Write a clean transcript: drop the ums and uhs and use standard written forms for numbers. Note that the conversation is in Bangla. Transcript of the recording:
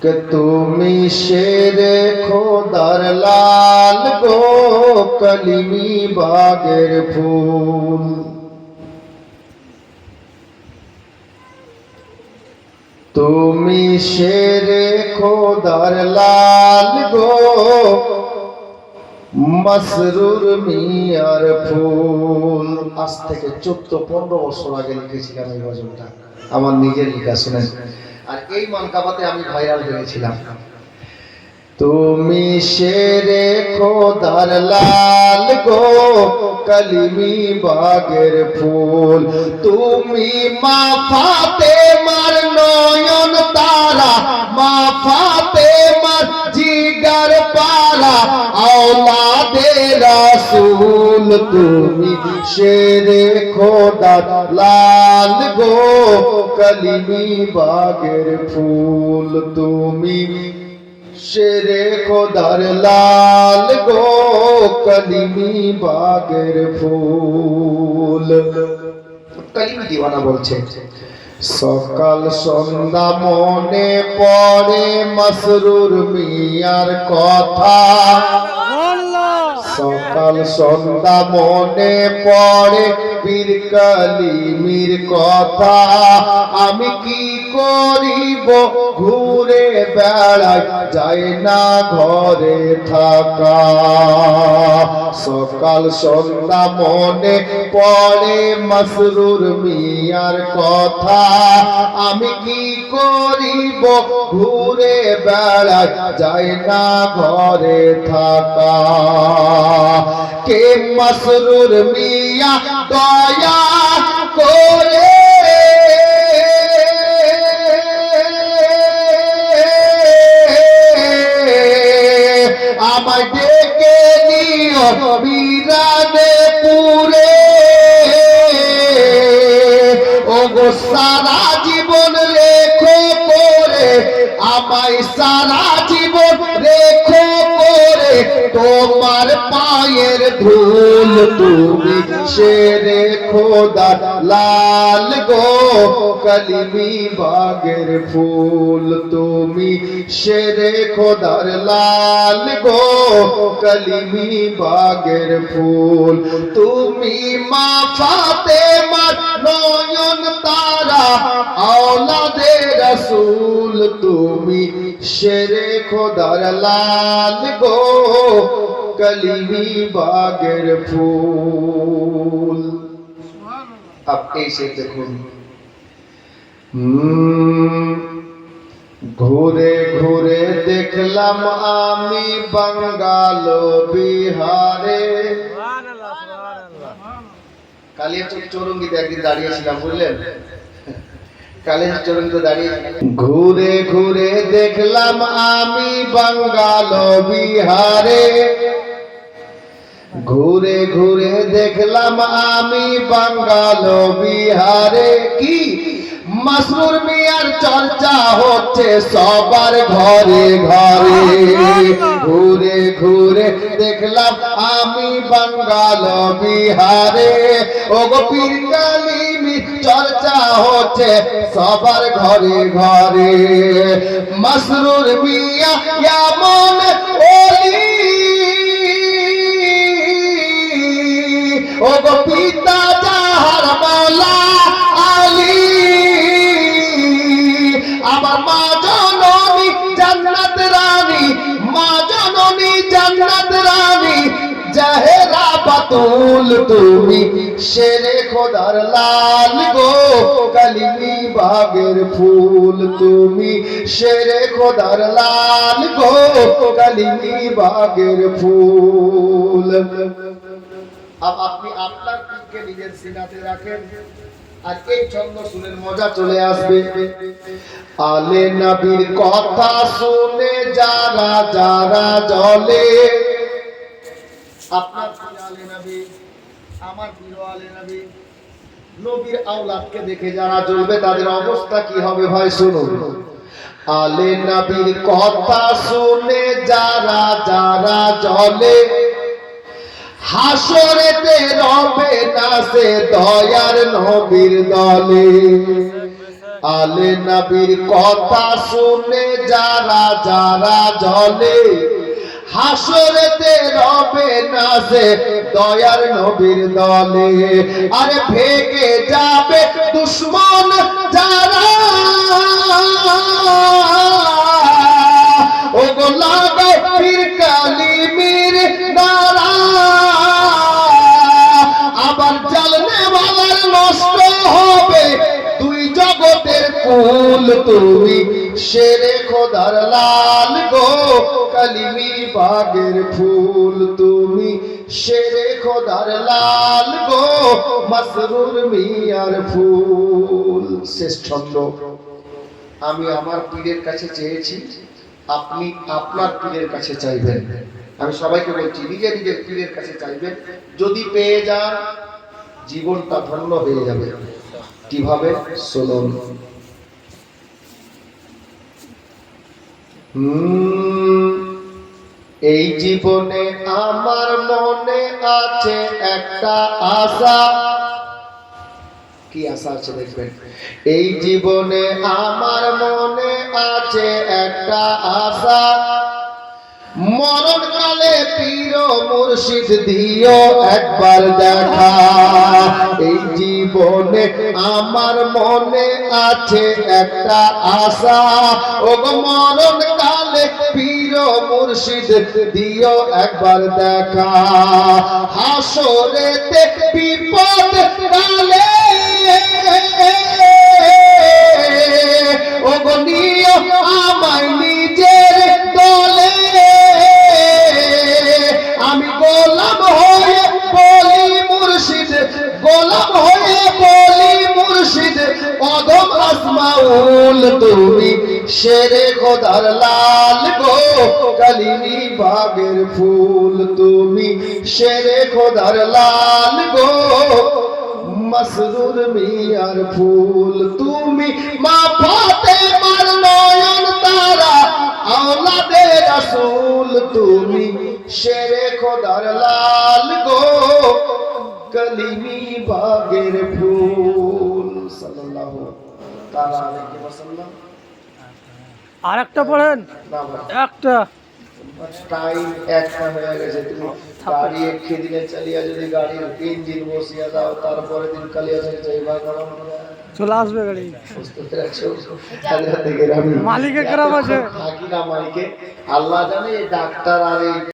कि তুমি शेरे খোদার লাল গো কলিমি বাগের ফুল। তুমি शेरे খোদার লাল গো মাসরুর মিয়ার ফুল। আজ থেকে 14-15 বছর আগে লিখেছিলাম এই গজলটা, আমার নিজের লেখা, শুনেন। আর এই মানকাবাতে আমি ভাইরাল হয়েছিলাম। তুমি शेरे খোদার লাল গো কলিমি বাগের ফুল। তুমি মা ফাতেমার নয়ন তারা, মা ফাতেমার জিগার পারা, আওলাদে রাসূল। তুমি शेरे খোদার লাল গো কলিমি বাগের ফুল। তুমি शेरे খোদার লাল গো কলিমি বাগের ফুল। কলিমি দিওয়ানা বলছে, সকাল সন্ধ্যা মনে পড়ে মাসরুর মিয়ার কথা। সকাল সন্ধ্যা মনে পড়ে পীর কালিমির কথা। আমি কি করিব ঘুরে বেড়াই, যায় না ঘরে থাকা। সকাল সন্ধ্যা মনে পড়ে মাসরুর মিয়ার কথা। আমি কি করিব ঘুরে বেড়াই, যায় না ঘরে থাকা। কে মাসরুর মিয়া দয়া করে আমায় ডেকে নিও বিরানে পুরে। ও গো সারা জীবন রেখো করে, আমায় সারা জীবন রেখো করে তোমার পায়ের ধুল। তুমি शेरे খোদার লাল গো কলিমি বাগের ফুল। তুমি शेरे খোদার লাল গো কলিমি বাগের ফুল। তুমি মা ফাতেমার নয়ন তারা, আওলাদে রাসূল। তুমি शेरे খোদার লাল গো कलिमी बागेर फूल। अब ऐसे देखो, घुरे घुरे देखलाम आमी बंगाल बिहारे। কালিয়াচক চৌরঙ্গিতে একদিন দাঁড়িয়েছিলাম, বুঝলেন? কালিয়াচক চৌরঙ্গিতে দাঁড়িয়ে ঘুরে ঘুরে দেখলাম আমি বাঙ্গাল বিহারে। ঘুরে ঘুরে দেখলাম আমি বাঙ্গাল বিহারে। কি মাসরুর মিয়ার চর্চা হচ্ছে সবার ঘরে ঘরে। ঘুরে ঘুরে দেখলাম আমি বাঙ্গাল বিহারে। ও গো পীর কালিমি চর্চা হচ্ছে সবার ঘরে ঘরে। মাসরুর মিয়া এমন ওলি, ও গো পিতা যাহার মওলা আলী। আমার মা জননী জান্নাত রানী, মা জননী জান্নাত রানী জাহেরা বাতুল। তুমি शेरे খোদার লাল গো কলিমি বাগের ফুল। তুমি शेरे খোদার লাল গো কলিমি বাগের ফুল। अब আপনি আপনার পীরকে নিজের সিনাতে রাখেন, আর এই ছন্দ শুনেন, মজা চলে আসবে। আলে নবীর কথা শুনে যারা যারা জ্বলে। আপনার পীর আলে নবী, আমার পীর আলে নবী। নবীর আওলাদকে দেখে যারা জ্বলবে তাদের অবস্থা কি হবে ভাই শুনুন। আলে নবীর কথা শুনে যারা যারা জ্বলে, হাসরেতে রবে না সে দয়ার নবীর দলে। আলে নবীর কথা শুনে যারা যারা জ্বলে হাসরেতে রবে না সে দয়ার নবীর দলে। আরে ভেগে যাবে দুশ্মন যারা, ও গো লাগাও পীর কালিমির নারা। আবার জ্বলনে ওয়ালার নষ্ট হবে দুই জগতের কুল। তুমি শেরে খোদার লাল গো কালিমি বাগের ফুল। তুমি শেরে খোদার লাল গো মাসরুর মিয়ার ফুল। শেষ ছন্দ। আমি আমার পীরের কাছে চেয়েছি, আপনি আপনার পীরের কাছে চাইবেন। আমি সবাইকে বলছি নিজের নিজের পীরের কাছে চাইবেন, যদি পেয়ে যান জীবনটা ধন্য হয়ে যাবে। কিভাবে শুনুন। এই জীবনে আমার মনে আছে একটা আশা। কি আশা আছে দেখবেন। এই জীবনে আমার মনে আছে একটা আশা, মরণকালে পীর মুর্শিদ দিও একবার দেখা। এই জীবনে আমার মনে আছে একটা আশা, ও গো মরণকালে পীর মুর্শিদ দিও একবার দেখা। হাসরেতে বিপদ কালে ও গো নিও আমায় নিজের দলে। আমি গোলাম হয়ে বলি মুর্শিদ, গোলাম হয়ে বলি মুর্শিদ অদম আসমাউল। তুমি শেরে খোদার লাল গো কালিমি বাগের ফুল। তুমি শেরে খোদার লাল গো মাসরুর মিয়ার ফুল। তুমি মা ফাতেমার নয়ন তারা আওলাদে রাসূল। তুমি শেরে খোদার লাল গো কালিমি বাগের ফুল। সাল্লাল্লাহু তাআলা আলাইহি ওয়াসাল্লাম। আরেকটা পড়েন, একটা টাইম একটা হয়ে গেছে। তুমি গাড়ি একটি দিনে চালিয়ে যদি গাড়ির ইঞ্জিন বসিয়ে দাও, তারপরে দিন কালিয়া যাইবা কেমন চলে আসবে গাড়ি। মালিকের গ্রাম আছে, থাকি না মালিকে আল্লাহ জানে। এই ডাক্তার আর এই